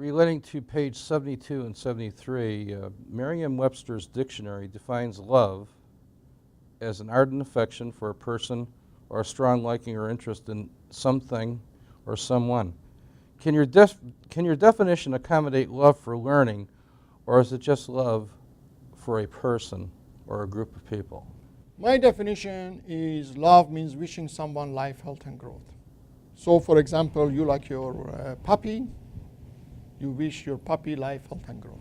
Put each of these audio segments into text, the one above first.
relating to page 72 and 73, Merriam-Webster's dictionary defines love as an ardent affection for a person or a strong liking or interest in something or someone. Can your definition accommodate love for learning, or is it just love for a person or a group of people? My definition is love means wishing someone life, health, and growth. So, for example, you like your puppy, you wish your puppy life, health, and growth.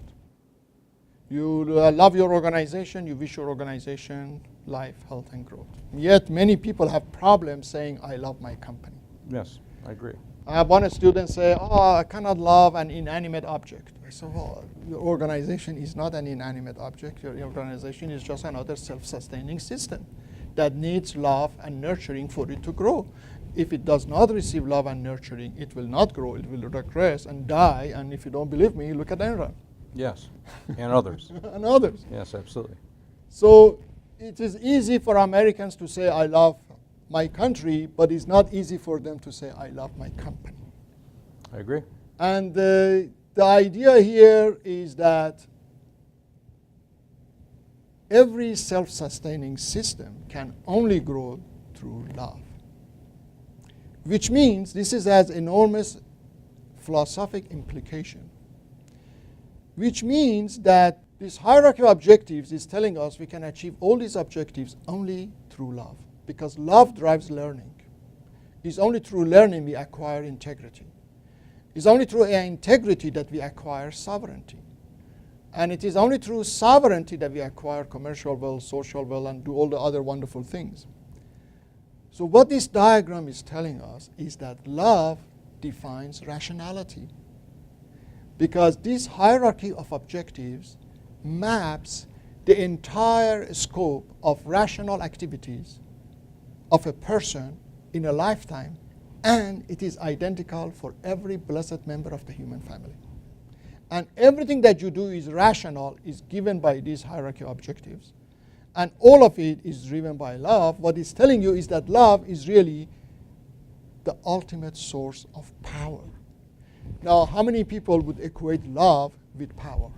You love your organization, you wish your organization life, health, and growth. Yet many people have problems saying, I love my company. Yes, I agree. I have one student say, oh, I cannot love an inanimate object. I said, well, your organization is not an inanimate object. Your organization is just another self-sustaining system that needs love and nurturing for it to grow. If it does not receive love and nurturing, it will not grow. It will regress and die. And if you don't believe me, look at Enron. Yes, and others. And others. Yes, absolutely. So it is easy for Americans to say, I love my country, but it's not easy for them to say, I love my company. I agree. And the idea here is that every self-sustaining system can only grow through love, which means this has enormous philosophic implication, which means that this hierarchy of objectives is telling us we can achieve all these objectives only through love, because love drives learning. It's only through learning we acquire integrity. It's only through integrity that we acquire sovereignty. And it is only through sovereignty that we acquire commercial wealth, social wealth, and do all the other wonderful things. So what this diagram is telling us is that love defines rationality, because this hierarchy of objectives maps the entire scope of rational activities of a person in a lifetime, and it is identical for every blessed member of the human family. And everything that you do is rational, is given by these hierarchy objectives. And all of it is driven by love. What it's telling you is that love is really the ultimate source of power. Now, how many people would equate love with power?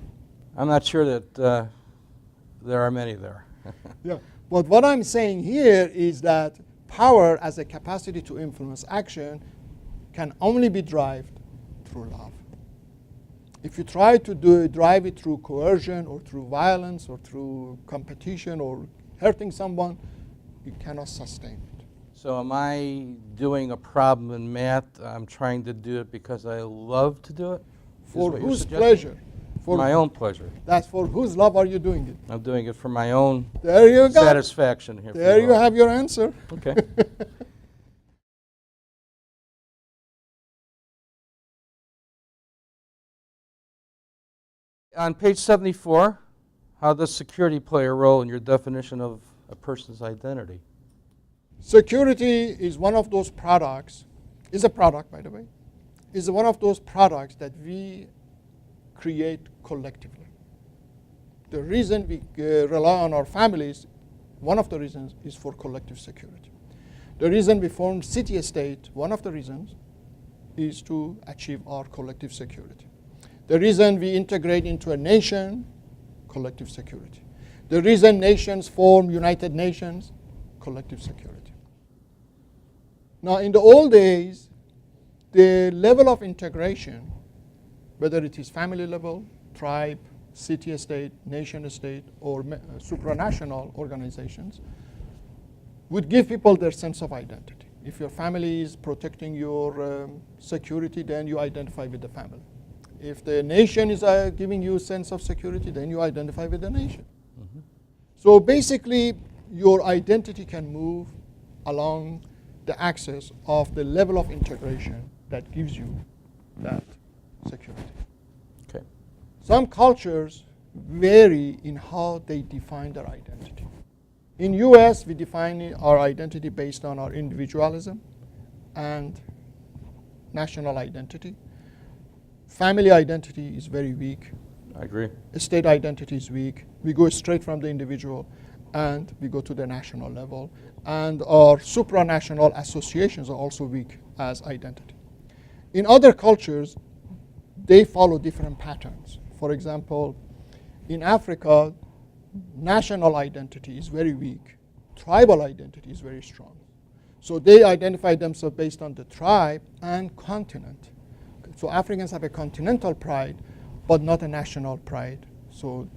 I'm not sure that there are many there. Yeah. But what I'm saying here is that power as a capacity to influence action can only be derived through love. If you try to drive it through coercion or through violence or through competition or hurting someone, you cannot sustain it. So am I doing a problem in math? I'm trying to do it because I love to do it? For whose pleasure? For my own pleasure. That's for whose love are you doing it? I'm doing it for my own there you go. satisfaction here. There you have your answer. Okay. On page 74, how does security play a role in your definition of a person's identity? Security is one of those products, is a product, by the way, is one of those products that we create collectively. The reason we rely on our families, one of the reasons is for collective security. The reason we form city-state, one of the reasons is to achieve our collective security. The reason we integrate into a nation, collective security. The reason nations form United Nations, collective security. Now, in the old days, the level of integration, whether it is family level, tribe, city-state, nation-state, or supranational organizations, would give people their sense of identity. If your family is protecting your security, then you identify with the family. If the nation is giving you a sense of security, then you identify with the nation. Mm-hmm. So basically, your identity can move along the axis of the level of integration that gives you that security. Okay. Some cultures vary in how they define their identity. In US, we define our identity based on our individualism and national identity. Family identity is very weak. I agree. State identity is weak. We go straight from the individual and we go to the national level. And our supranational associations are also weak as identity. In other cultures, they follow different patterns. For example, in Africa, national identity is very weak. Tribal identity is very strong. So they identify themselves based on the tribe and continent. So Africans have a continental pride, but not a national pride. So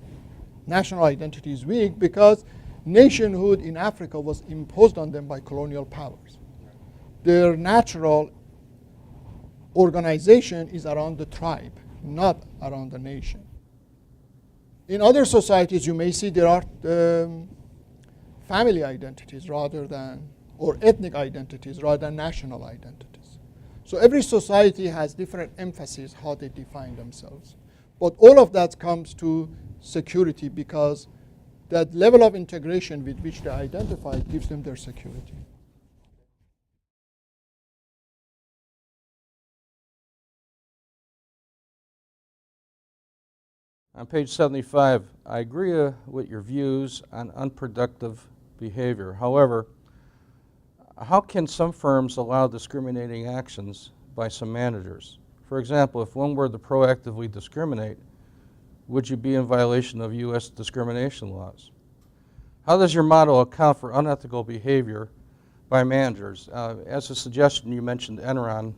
national identity is weak because nationhood in Africa was imposed on them by colonial powers. Their natural organization is around the tribe, not around the nation. In other societies, you may see there are family identities rather than, or ethnic identities rather than national identities. So every society has different emphasis how they define themselves. But all of that comes to security because that level of integration with which they identify gives them their security. On page 75, I agree with your views on unproductive behavior. However, how can some firms allow discriminating actions by some managers? For example, if one were to proactively discriminate, would you be in violation of U.S. discrimination laws? How does your model account for unethical behavior by managers? As a suggestion, you mentioned Enron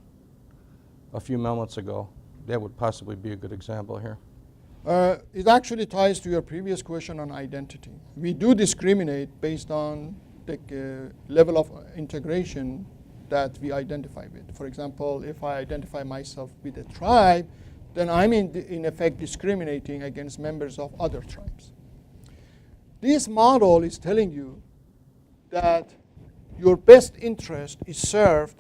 a few moments ago. That would possibly be a good example here. It actually ties to your previous question on identity. We do discriminate based on the level of integration that we identify with. For example, if I identify myself with a tribe, then I'm in effect discriminating against members of other tribes. This model is telling you that your best interest is served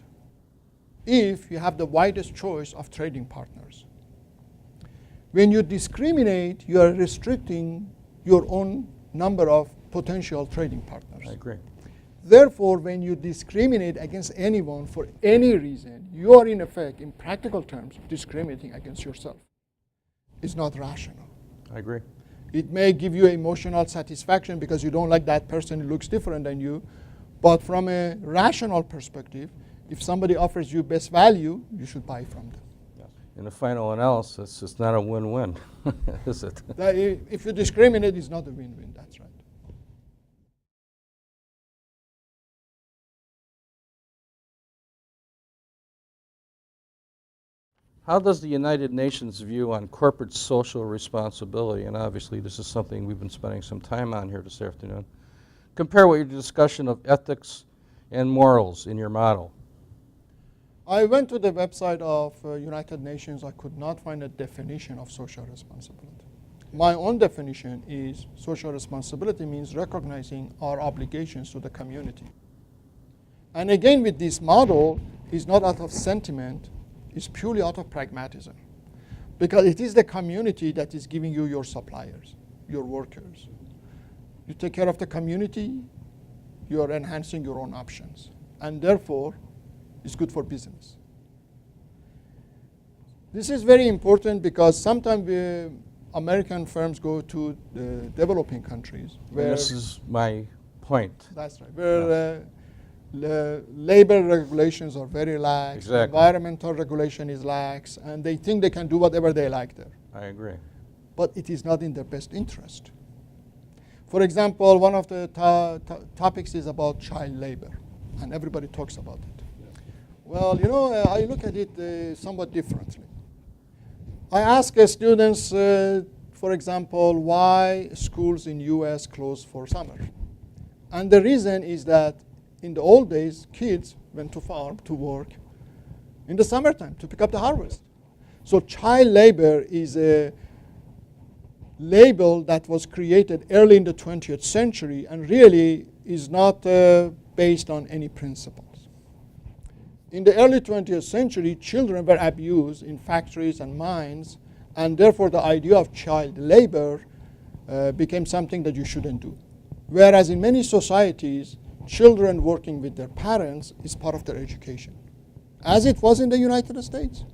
if you have the widest choice of trading partners. When you discriminate, you are restricting your own number of potential trading partners. I agree. Therefore, when you discriminate against anyone for any reason, you are in effect, in practical terms, discriminating against yourself. It's not rational. I agree. It may give you emotional satisfaction because you don't like that person who looks different than you, but from a rational perspective, if somebody offers you best value, you should buy from them. In the final analysis, it's not a win-win, is it? If you discriminate, it's not a win-win, that's right. How does the United Nations view on corporate social responsibility, and obviously this is something we've been spending some time on here this afternoon, compare with your discussion of ethics and morals in your model? I went to the website of United Nations. I could not find a definition of social responsibility. My own definition is social responsibility means recognizing our obligations to the community. And again, with this model, it's not out of sentiment, it's purely out of pragmatism. Because it is the community that is giving you your suppliers, your workers. You take care of the community, you are enhancing your own options. And therefore, it's good for business. This is very important because sometimes American firms go to the developing countries where this is my point. That's right. Where the labor regulations are very lax, Exactly. Environmental regulation is lax, and they think they can do whatever they like there. I agree. But it is not in their best interest. For example, one of the topics is about child labor, and everybody talks about it. Well, you know, I look at it somewhat differently. I ask students, for example, why schools in US close for summer. And the reason is that in the old days, kids went to farm to work in the summertime to pick up the harvest. So child labor is a label that was created early in the 20th century and really is not based on any principles. In the early 20th century, children were abused in factories and mines, and therefore the idea of child labor became something that you shouldn't do. Whereas in many societies, children working with their parents is part of their education, as it was in the United States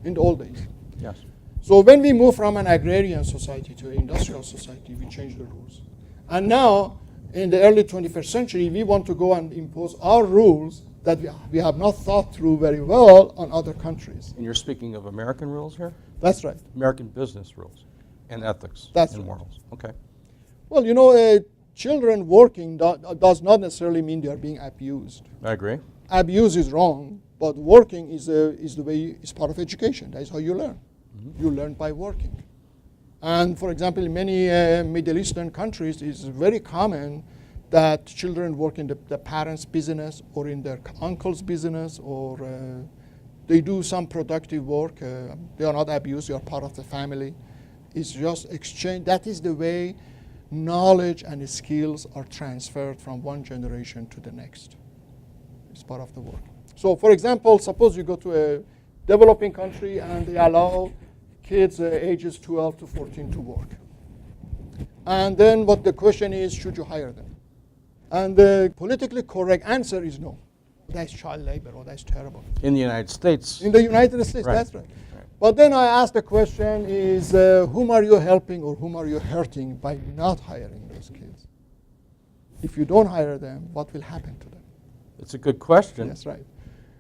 in the old days. Yes. So when we move from an agrarian society to an industrial society, we change the rules. And now, in the early 21st century, we want to go and impose our rules that we have not thought through very well on other countries. And you're speaking of American rules here? That's right. American business rules and ethics That's and right. morals. Okay. Well, you know, children working does not necessarily mean they are being abused. I agree. Abuse is wrong, but working is the way, is part of education. That is how you learn. Mm-hmm. You learn by working. And for example, in many Middle Eastern countries, it's very common that children work in the parents' business or in their uncle's business, or they do some productive work. They are not abused, they are part of the family. It's just exchange. That is the way knowledge and skills are transferred from one generation to the next. It's part of the work. So for example, suppose you go to a developing country and they allow kids ages 12 to 14 to work. And then what the question is, should you hire them? And the politically correct answer is no. That's child labor, or that's terrible. In the United States. In the United States, Right. that's right. But then I ask the question is, whom are you helping or whom are you hurting by not hiring those kids? If you don't hire them, what will happen to them? It's a good question. That's right.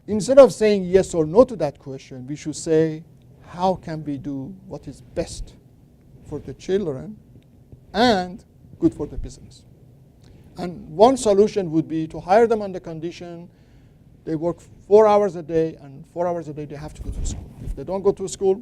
Instead of saying yes or no to that question, we should say, how can we do what is best for the children and good for the business? And one solution would be to hire them on the condition they work 4 hours a day, and 4 hours a day they have to go to school. If they don't go to school,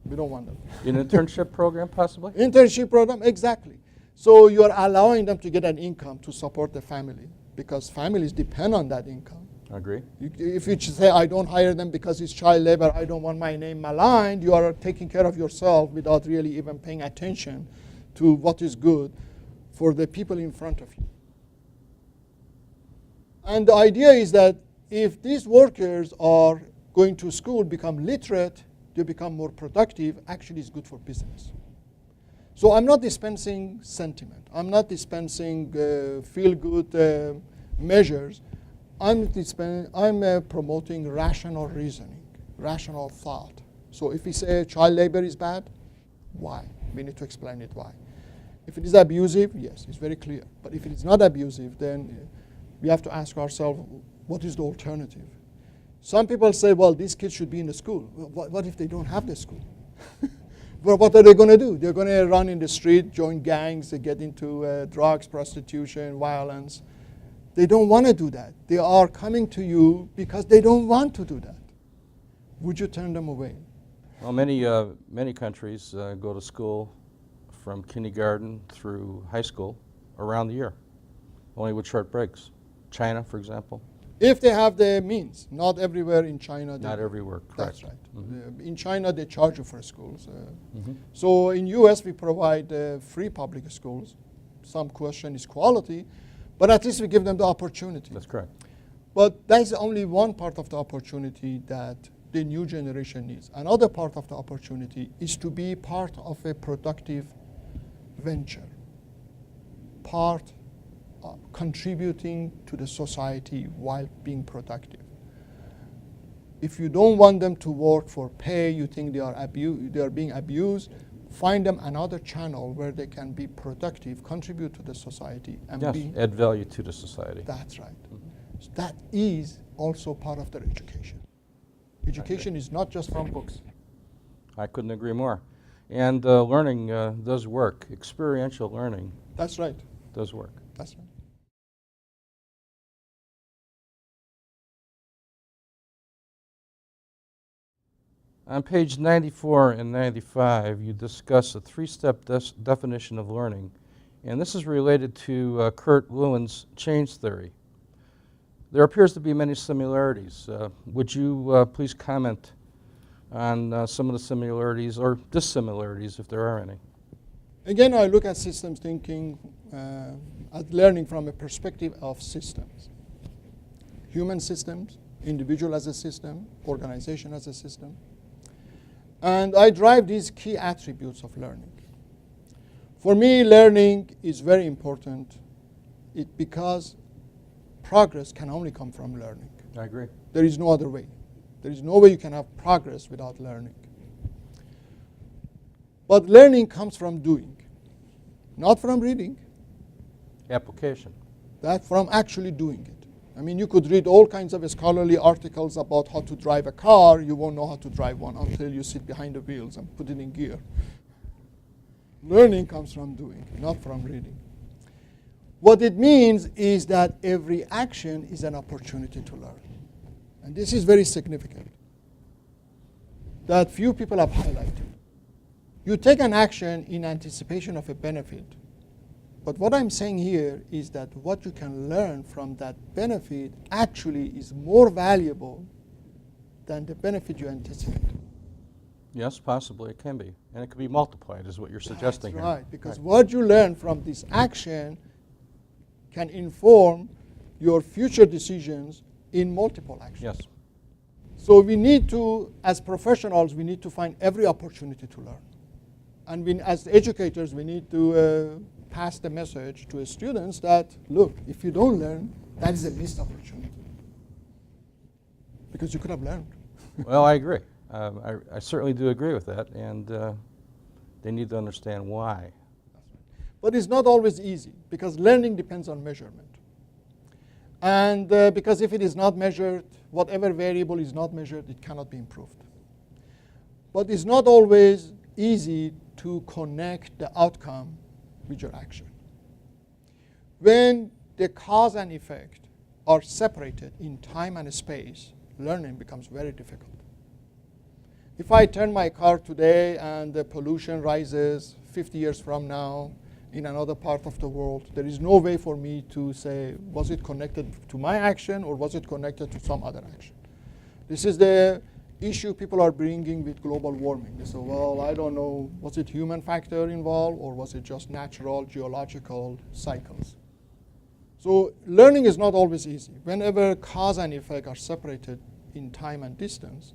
we don't want them. An internship program, possibly? Internship program, exactly. So you are allowing them to get an income to support the family, because families depend on that income. I agree. If you say, I don't hire them because it's child labor, I don't want my name maligned, you are taking care of yourself without really even paying attention to what is good for the people in front of you. And the idea is that if these workers are going to school, become literate, they become more productive, actually it's good for business. So I'm not dispensing sentiment. I'm not dispensing feel-good measures. I'm promoting rational reasoning, rational thought. So if we say child labor is bad, why? We need to explain it why. If it is abusive, yes, it's very clear. But if it is not abusive, then we have to ask ourselves, what is the alternative? Some people say, well, these kids should be in the school. What if they don't have the school? Well, what are they going to do? They're going to run in the street, join gangs, they get into drugs, prostitution, violence. They don't want to do that. They are coming to you because they don't want to do that. Would you turn them away? Well, many countries go to school from kindergarten through high school around the year, only with short breaks. China, for example. If they have the means, not everywhere in China. Not everywhere, correct. That's right. Mm-hmm. In China, they charge you for schools. Mm-hmm. So in US, we provide free public schools. Some question is quality, but at least we give them the opportunity. That's correct. But that's only one part of the opportunity that the new generation needs. Another part of the opportunity is to be part of a productive venture, contributing to the society while being productive. If you don't want them to work for pay, you think they are being abused, find them another channel where they can be productive, contribute to the society, and Yes, add value to the society. That's right. Mm-hmm. So that is also part of their education. Education is not just from books. I couldn't agree more. And learning does work. Experiential learning That's right. does work. That's right. On page 94 and 95, you discuss a three-step definition of learning, and this is related to Kurt Lewin's change theory. There appears to be many similarities. Would you please comment on some of the similarities or dissimilarities, if there are any? Again, I look at systems thinking, at learning from a perspective of systems. Human systems, individual as a system, organization as a system. And I drive these key attributes of learning. For me, learning is very important because progress can only come from learning. I agree. There is no other way. There is no way you can have progress without learning. But learning comes from doing, not from reading. Application. That from actually doing it. I mean, you could read all kinds of scholarly articles about how to drive a car. You won't know how to drive one until you sit behind the wheels and put it in gear. Learning comes from doing, not from reading. What it means is that every action is an opportunity to learn. And this is very significant, that few people have highlighted. You take an action in anticipation of a benefit. But what I'm saying here is that what you can learn from that benefit actually is more valuable than the benefit you anticipate. Yes, possibly it can be. And it could be multiplied, is what you're suggesting That's here. right, because what you learn from this action can inform your future decisions in multiple actions. Yes. So we need to, as professionals, we need to find every opportunity to learn. And we, as educators, we need to pass the message to students that, look, if you don't learn, that is a missed opportunity. Because you could have learned. Well, I agree. I certainly do agree with that, and they need to understand why. But it's not always easy, because learning depends on measurement. And because if it is not measured, whatever variable is not measured, it cannot be improved. But it's not always easy to connect the outcome with your action. When the cause and effect are separated in time and space, learning becomes very difficult. If I turn my car today and the pollution rises 50 years from now in another part of the world, there is no way for me to say, was it connected to my action or was it connected to some other action? This is the issue people are bringing with global warming. They say, well, I don't know, was it human factor involved or was it just natural geological cycles? So learning is not always easy. Whenever cause and effect are separated in time and distance,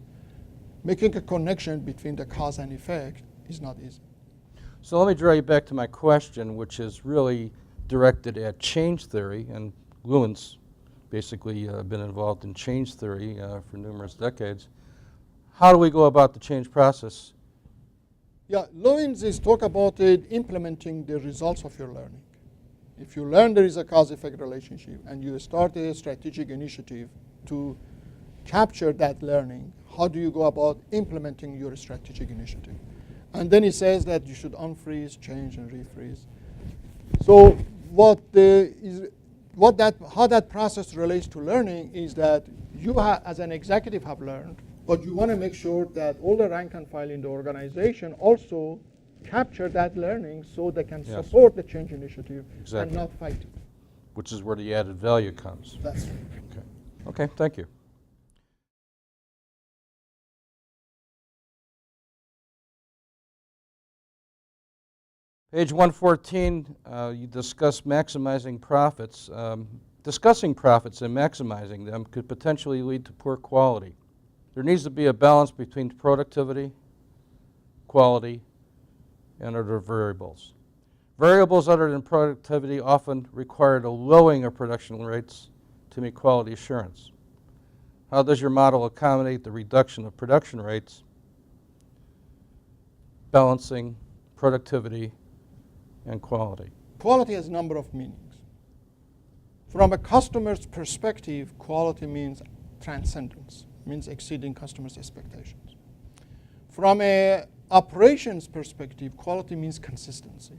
making a connection between the cause and effect is not easy. So let me draw you back to my question, which is really directed at change theory, and Lewin's basically been involved in change theory for numerous decades. How do we go about the change process? Yeah, Lewin's is talk about it, implementing the results of your learning. If you learn there is a cause-effect relationship and you start a strategic initiative to capture that learning, how do you go about implementing your strategic initiative? And then he says that you should unfreeze, change, and refreeze. So how that process relates to learning is that you as an executive have learned, but you want to make sure that all the rank and file in the organization also capture that learning so they can support the change initiative and not fight it. Which is where the added value comes. That's right. Okay, thank you. Page 114, you discuss maximizing profits. Discussing profits and maximizing them could potentially lead to poor quality. There needs to be a balance between productivity, quality, and other variables. Variables other than productivity often require the lowering of production rates to meet quality assurance. How does your model accommodate the reduction of production rates, balancing productivity and quality? Quality has a number of meanings. From a customer's perspective, quality means transcendence, means exceeding customers' expectations. From an operations perspective, quality means consistency.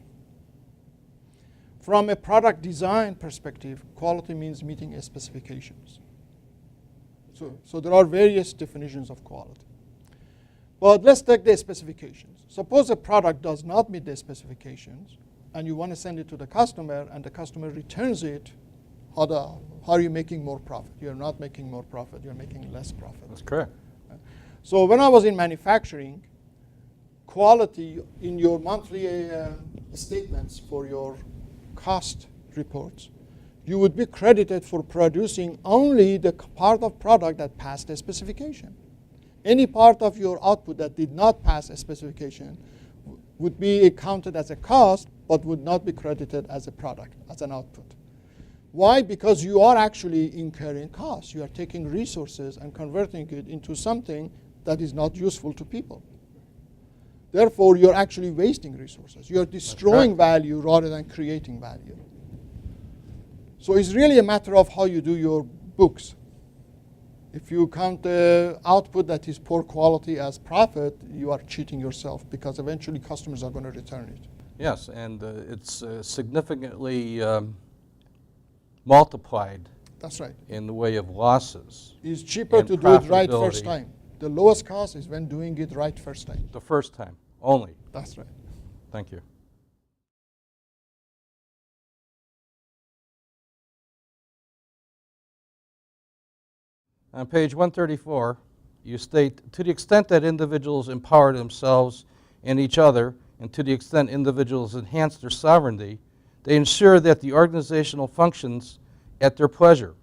From a product design perspective, quality means meeting specifications. So there are various definitions of quality. But let's take the specifications. Suppose a product does not meet the specifications, and you want to send it to the customer, and the customer returns it. How are you making more profit? You're not making more profit, you're making less profit. That's correct. So when I was in manufacturing, quality in your monthly statements for your cost reports, you would be credited for producing only the part of product that passed the specification. Any part of your output that did not pass a specification would be counted as a cost, but would not be credited as a product, as an output. Why? Because you are actually incurring costs. You are taking resources and converting it into something that is not useful to people. Therefore, you're actually wasting resources. You're destroying value rather than creating value. So it's really a matter of how you do your books. If you count the output that is poor quality as profit, you are cheating yourself because eventually customers are going to return it. Yes, and it's significantly multiplied. That's right. In the way of losses. It's cheaper to do it right first time. The lowest cost is when doing it right first time. The first time, only. That's right. Thank you. On page 134, you state, to the extent that individuals empower themselves and each other, and to the extent individuals enhance their sovereignty, they ensure that the organizational functions at their pleasure.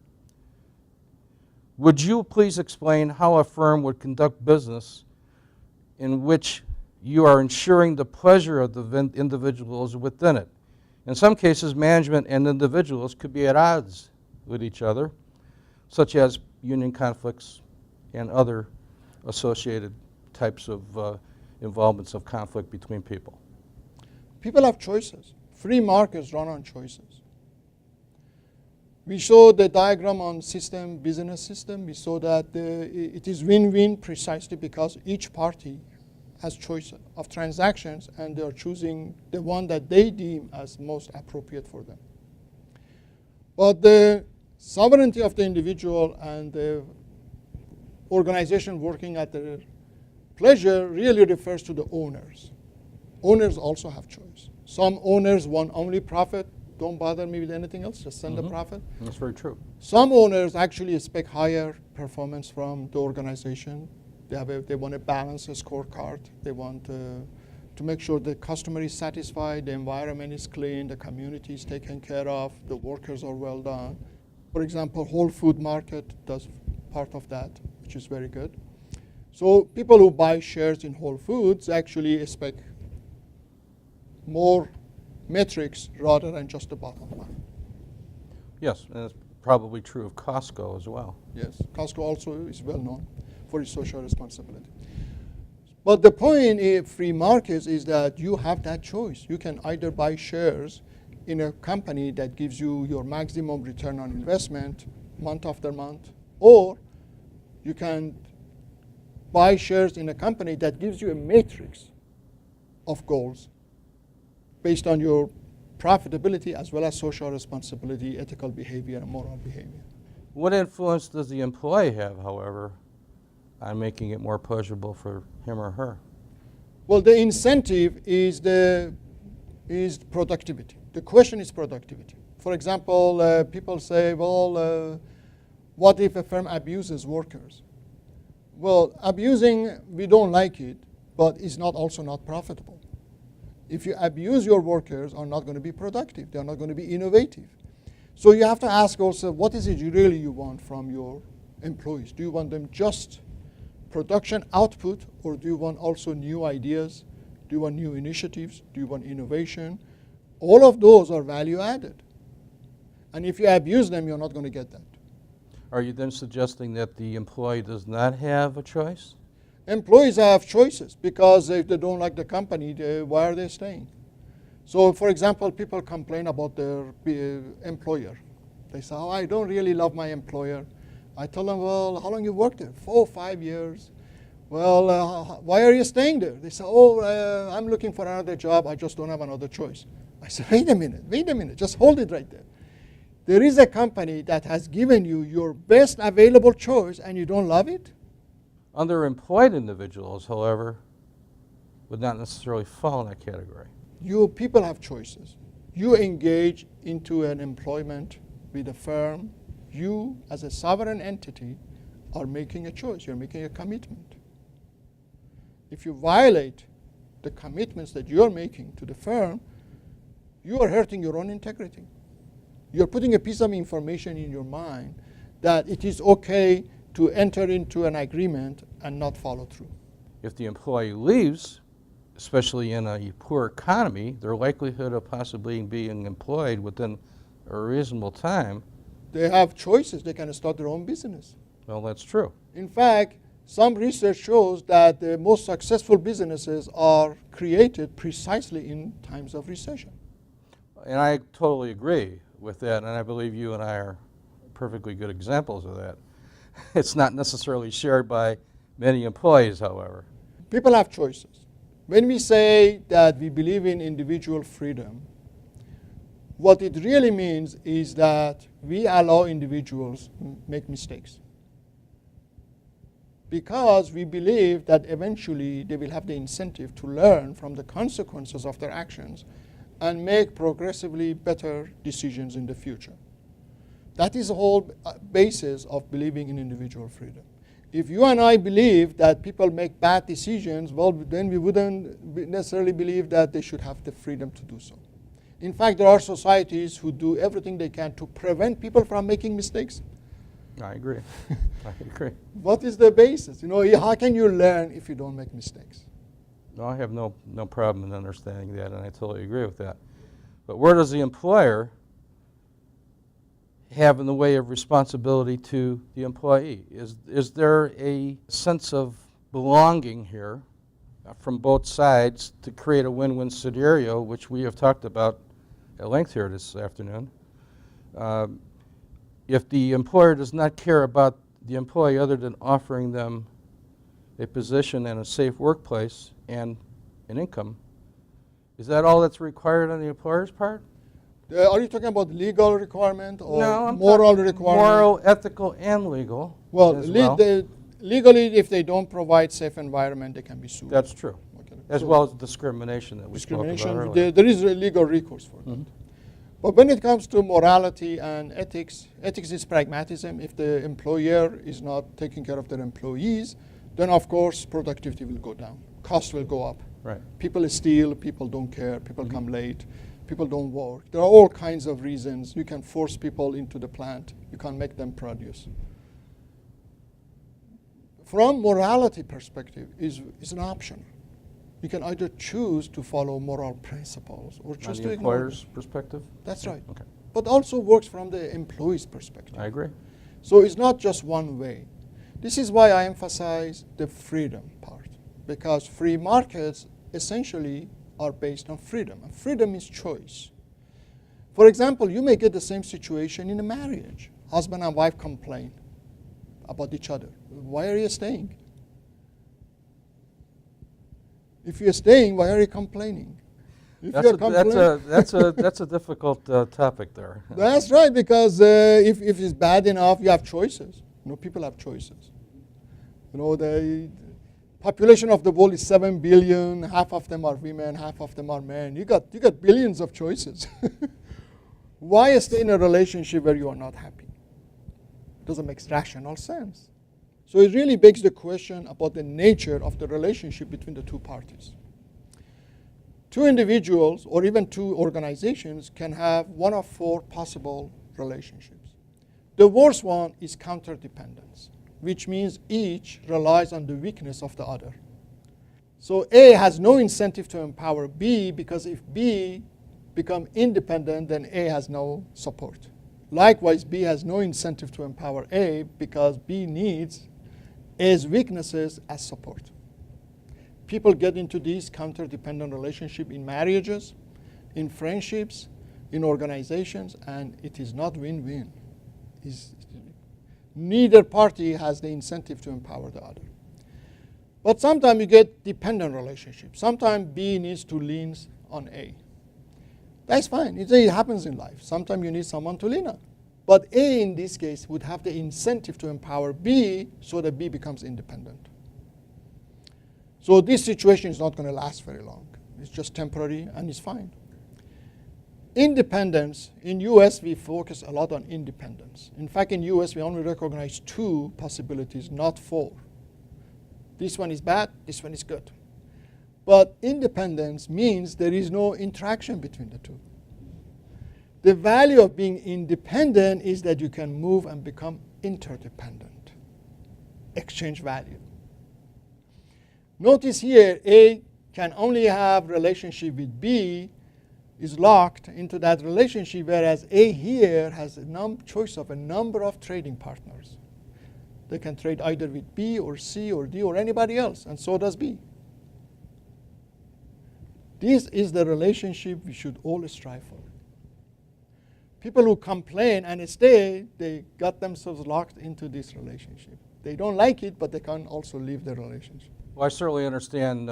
Would you please explain how a firm would conduct business in which you are ensuring the pleasure of the individuals within it? In some cases, management and individuals could be at odds with each other, such as union conflicts and other associated types of involvements of conflict between people. People have choices. Free markets run on choices. We showed the diagram on business system. We saw that it is win-win precisely because each party has choice of transactions and they are choosing the one that they deem as most appropriate for them. But the sovereignty of the individual and the organization working at their pleasure really refers to the owners. Owners also have choice. Some owners want only profit. Don't bother me with anything else, just send the profit. That's very true. Some owners actually expect higher performance from the organization. They want a balanced scorecard. They want to make sure the customer is satisfied, the environment is clean, the community is taken care of, the workers are well done. For example, Whole Food Market does part of that, which is very good. So people who buy shares in Whole Foods actually expect more metrics rather than just the bottom line. Yes, and it's probably true of Costco as well. Yes, Costco also is well known for its social responsibility. But the point in free markets is that you have that choice. You can either buy shares in a company that gives you your maximum return on investment month after month, or you can buy shares in a company that gives you a matrix of goals based on your profitability as well as social responsibility, ethical behavior, and moral behavior. What influence does the employee have, however, on making it more pleasurable for him or her? Well, the incentive is productivity. The question is productivity. For example, people say, well, what if a firm abuses workers? Well, abusing, we don't like it, but it's also not profitable. If you abuse your workers, are not going to be productive. They're not going to be innovative. So you have to ask also, what is it really you want from your employees? Do you want them just production output, or do you want also new ideas? Do you want new initiatives? Do you want innovation? All of those are value added. And if you abuse them, you're not going to get that. Are you then suggesting that the employee does not have a choice? Employees have choices because if they don't like the company, why are they staying? So, for example, people complain about their employer. They say, oh, I don't really love my employer. I tell them, well, how long you worked there? 4 or 5 years. Well, why are you staying there? They say, oh, I'm looking for another job. I just don't have another choice. I said, wait a minute, just hold it right there. There is a company that has given you your best available choice and you don't love it? Underemployed individuals, however, would not necessarily fall in that category. You people have choices. You engage into an employment with a firm. You, as a sovereign entity, are making a choice. You're making a commitment. If you violate the commitments that you're making to the firm, you are hurting your own integrity. You're putting a piece of information in your mind that it is okay to enter into an agreement and not follow through. If the employee leaves, especially in a poor economy, their likelihood of possibly being employed within a reasonable time. They have choices. They can start their own business. Well, that's true. In fact, some research shows that the most successful businesses are created precisely in times of recession. And I totally agree with that, and I believe you and I are perfectly good examples of that. It's not necessarily shared by many employees, however. People have choices. When we say that we believe in individual freedom, what it really means is that we allow individuals to make mistakes, because we believe that eventually they will have the incentive to learn from the consequences of their actions and make progressively better decisions in the future. That is the whole basis of believing in individual freedom. If you and I believe that people make bad decisions, well, then we wouldn't necessarily believe that they should have the freedom to do so. In fact, there are societies who do everything they can to prevent people from making mistakes. I agree. I agree. What is the basis? How can you learn if you don't make mistakes? No, I have no problem in understanding that, and I totally agree with that. But where does the employer have in the way of responsibility to the employee? Is there a sense of belonging here from both sides to create a win-win scenario, which we have talked about at length here this afternoon? If the employer does not care about the employee other than offering them a position and a safe workplace and an income, is that all that's required on the employer's part? Are you talking about legal requirement or No, I'm moral talking requirement? moral, ethical, and legal. Well, as well. legally, if they don't provide safe environment, they can be sued. That's true. Okay. As So well as discrimination that we spoke about discrimination, earlier. there is a legal recourse for that. But when it comes to morality and ethics, ethics is pragmatism. If the employer is not taking care of their employees, then of course productivity will go down. Costs will go up. Right. People steal, people don't care, people come late, people don't work. There are all kinds of reasons. You can force people into the plant. You can't make them produce. From morality perspective, is an option. You can either choose to follow moral principles or On just the to ignore them. employer's perspective? That's right. Okay. But also works from the employee's perspective. I agree. So it's not just one way. This is why I emphasize the freedom part, because free markets essentially are based on freedom, and freedom is choice. For example, you may get the same situation in a marriage. Husband and wife complain about each other. Why are you staying? If you're staying, why are you complaining? If That's you're a, complaining, that's a difficult topic there. that's right, because if it's bad enough, you have choices. People have choices. The population of the world is 7 billion. Half of them are women, half of them are men. You got billions of choices. Why stay in a relationship where you are not happy? Doesn't make rational sense. So it really begs the question about the nature of the relationship between the two parties. Two individuals or even two organizations can have one of four possible relationships. The worst one is counterdependence, which means each relies on the weakness of the other. So A has no incentive to empower B, because if B becomes independent, then A has no support. Likewise, B has no incentive to empower A, because B needs A's weaknesses as support. People get into these counterdependent relationships in marriages, in friendships, in organizations, and it is not win-win. Neither party has the incentive to empower the other. But sometimes you get dependent relationships. Sometimes B needs to lean on A. That's fine. It happens in life. Sometimes you need someone to lean on. But A, in this case, would have the incentive to empower B so that B becomes independent. So this situation is not going to last very long. It's just temporary, and it's fine. Independence, in US, we focus a lot on independence. In fact, in US, we only recognize 2 possibilities, not 4. This one is bad, this one is good. But independence means there is no interaction between the two. The value of being independent is that you can move and become interdependent, exchange value. Notice here, A can only have relationship with B, is locked into that relationship, whereas A here has a choice of a number of trading partners. They can trade either with B or C or D or anybody else, and so does B. This is the relationship we should all strive for. people who complain and stay, they got themselves locked into this relationship. They don't like it, but they can also leave the relationship. Well, I certainly understand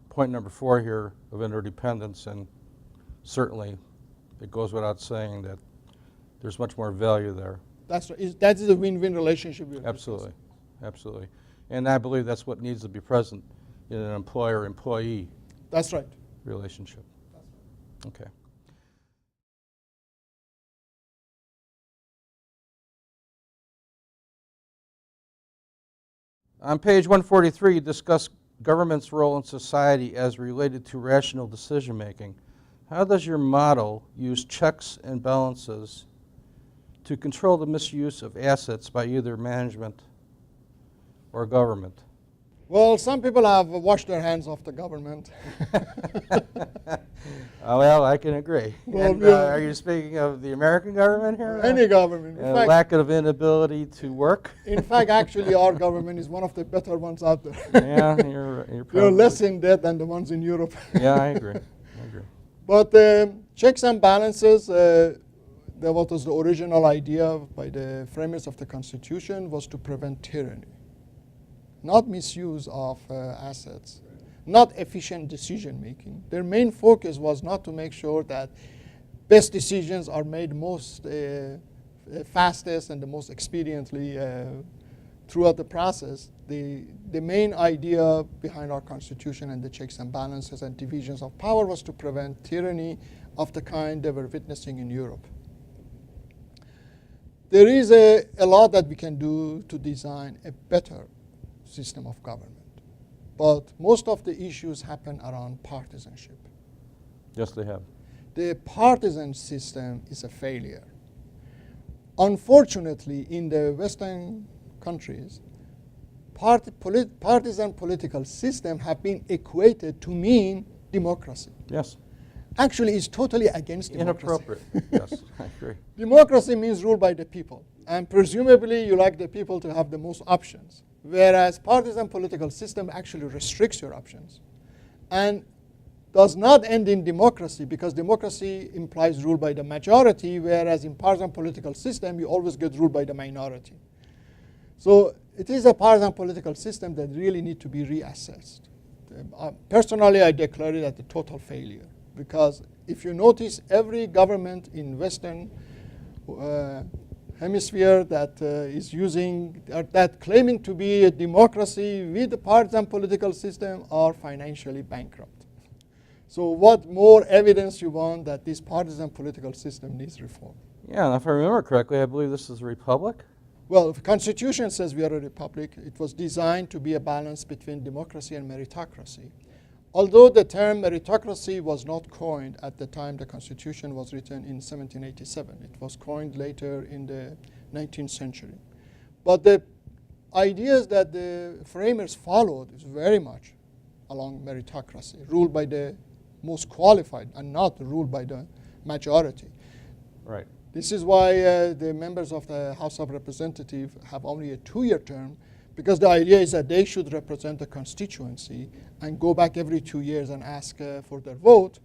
point number 4 here of interdependence, and certainly it goes without saying that there's much more value there. That's right. That is a win-win relationship. Absolutely, absolutely. And I believe that's what needs to be present in an employer-employee That's right. relationship. Okay. On page 143, you discuss government's role in society as related to rational decision-making. How does your model use checks and balances to control the misuse of assets by either management or government? Well, some people have washed their hands off the government. Well, I can agree. Well, And, yeah. are you speaking of the American government here? Any government. And lack of inability to work? In fact, actually, our government is one of the better ones out there. Yeah, you're probably... You're less in debt than the ones in Europe. Yeah, I agree. I agree. But checks and balances, what was the original idea by the framers of the Constitution was to prevent tyranny. Not misuse of assets, not efficient decision making. Their main focus was not to make sure that best decisions are made most fastest and the most expediently throughout the process. The main idea behind our Constitution and the checks and balances and divisions of power was to prevent tyranny of the kind they were witnessing in Europe. There is a lot that we can do to design a better system of government. But most of the issues happen around partisanship. Yes, they have. The partisan system is a failure. Unfortunately, in the Western countries, partisan political system have been equated to mean democracy. Yes. Actually, it's totally against democracy. Inappropriate. Yes, I agree. Democracy means rule by the people. And presumably, you like the people to have the most options. Whereas partisan political system actually restricts your options and does not end in democracy, because democracy implies rule by the majority, whereas in partisan political system, you always get ruled by the minority. So it is a partisan political system that really need to be reassessed. Personally, I declare it as a total failure, because if you notice, every government in Western hemisphere that is using, that claiming to be a democracy with a partisan political system are financially bankrupt. So what more evidence you want that this partisan political system needs reform? Yeah, and if I remember correctly, I believe this is a republic. Well, the Constitution says we are a republic. It was designed to be a balance between democracy and meritocracy. Although the term meritocracy was not coined at the time the Constitution was written in 1787. It was coined later in the 19th century. But the ideas that the framers followed is very much along meritocracy, ruled by the most qualified and not ruled by the majority. Right. This is why the members of the House of Representatives have only a 2-year term, because the idea is that they should represent the constituency and go back every 2 years and ask for their vote,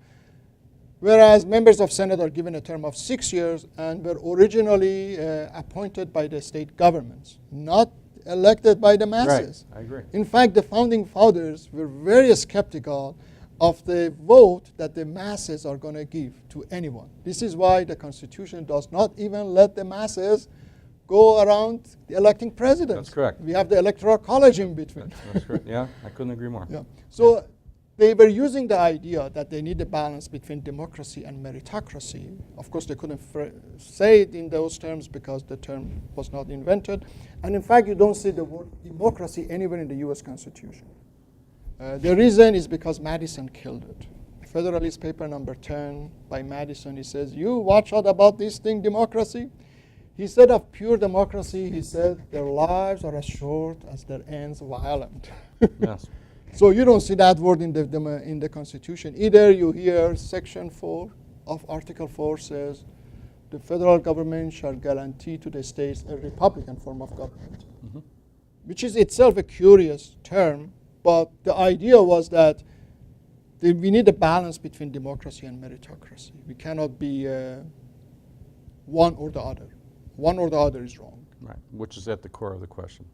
whereas members of Senate are given a term of 6 years and were originally appointed by the state governments, not elected by the masses. Right, I agree. In fact, the founding fathers were very skeptical of the vote that the masses are going to give to anyone. This is why the Constitution does not even let the masses go around electing presidents. That's correct. We have the Electoral College in between. That's correct. Yeah, I couldn't agree more. Yeah. So they were using the idea that they need a balance between democracy and meritocracy. Of course, they couldn't say it in those terms because the term was not invented. And in fact, you don't see the word democracy anywhere in the US Constitution. The reason is because Madison killed it. Federalist Paper number 10 by Madison, he says, you watch out about this thing, democracy. He said of pure democracy, he said, their lives are as short as their ends violent. Yes. So you don't see that word in the Constitution. Either you hear Section 4 of Article 4 says, the federal government shall guarantee to the states a republican form of government, which is itself a curious term, but the idea was that we need a balance between democracy and meritocracy. We cannot be one or the other. One or the other is wrong. Right, which is at the core of the question.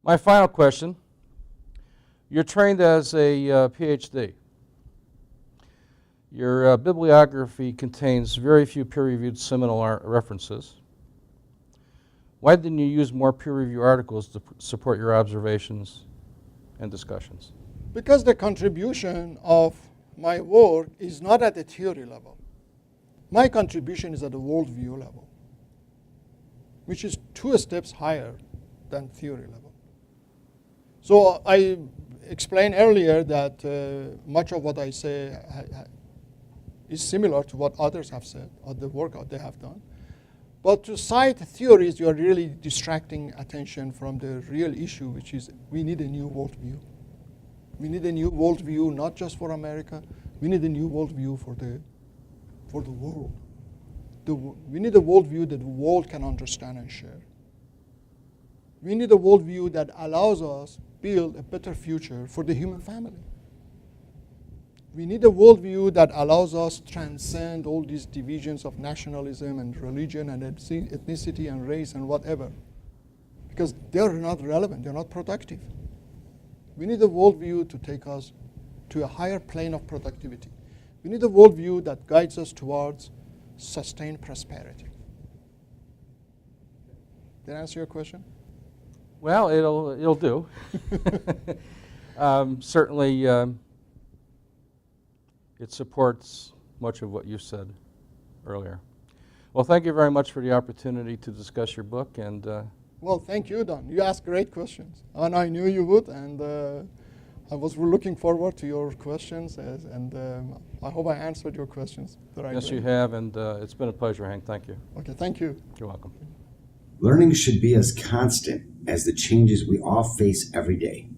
My final question. You're trained as a Ph.D. Your bibliography contains very few peer-reviewed seminal references. Why didn't you use more peer-reviewed articles to support your observations and discussions? Because the contribution of my work is not at the theory level. My contribution is at the worldview level, which is 2 steps higher than theory level. So I explained earlier that much of what I say is similar to what others have said, or the work they have done. But to cite theories, you are really distracting attention from the real issue, which is we need a new worldview. We need a new worldview, not just for America. We need a new worldview for the world. We need a worldview that the world can understand and share. We need a worldview that allows us build a better future for the human family. We need a worldview that allows us transcend all these divisions of nationalism and religion and ethnicity and race and whatever, because they're not relevant, they're not productive. We need a worldview to take us to a higher plane of productivity. We need a worldview that guides us towards sustained prosperity. Did I answer your question? Well, it'll do. Certainly, it supports much of what you said earlier. Well, thank you very much for the opportunity to discuss your book. And well, thank you, Don. You asked great questions, and I knew you would. And I was looking forward to your questions, and I hope I answered your questions the right way. Yes, you have, and it's been a pleasure, Hank. Thank you. Okay, thank you. You're welcome. Learning should be as constant as the changes we all face every day.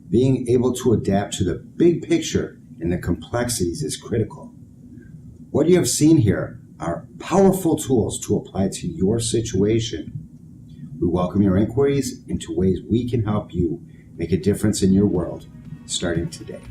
Being able to adapt to the big picture and the complexities is critical. What you have seen here are powerful tools to apply to your situation. We welcome your inquiries into ways we can help you make a difference in your world starting today.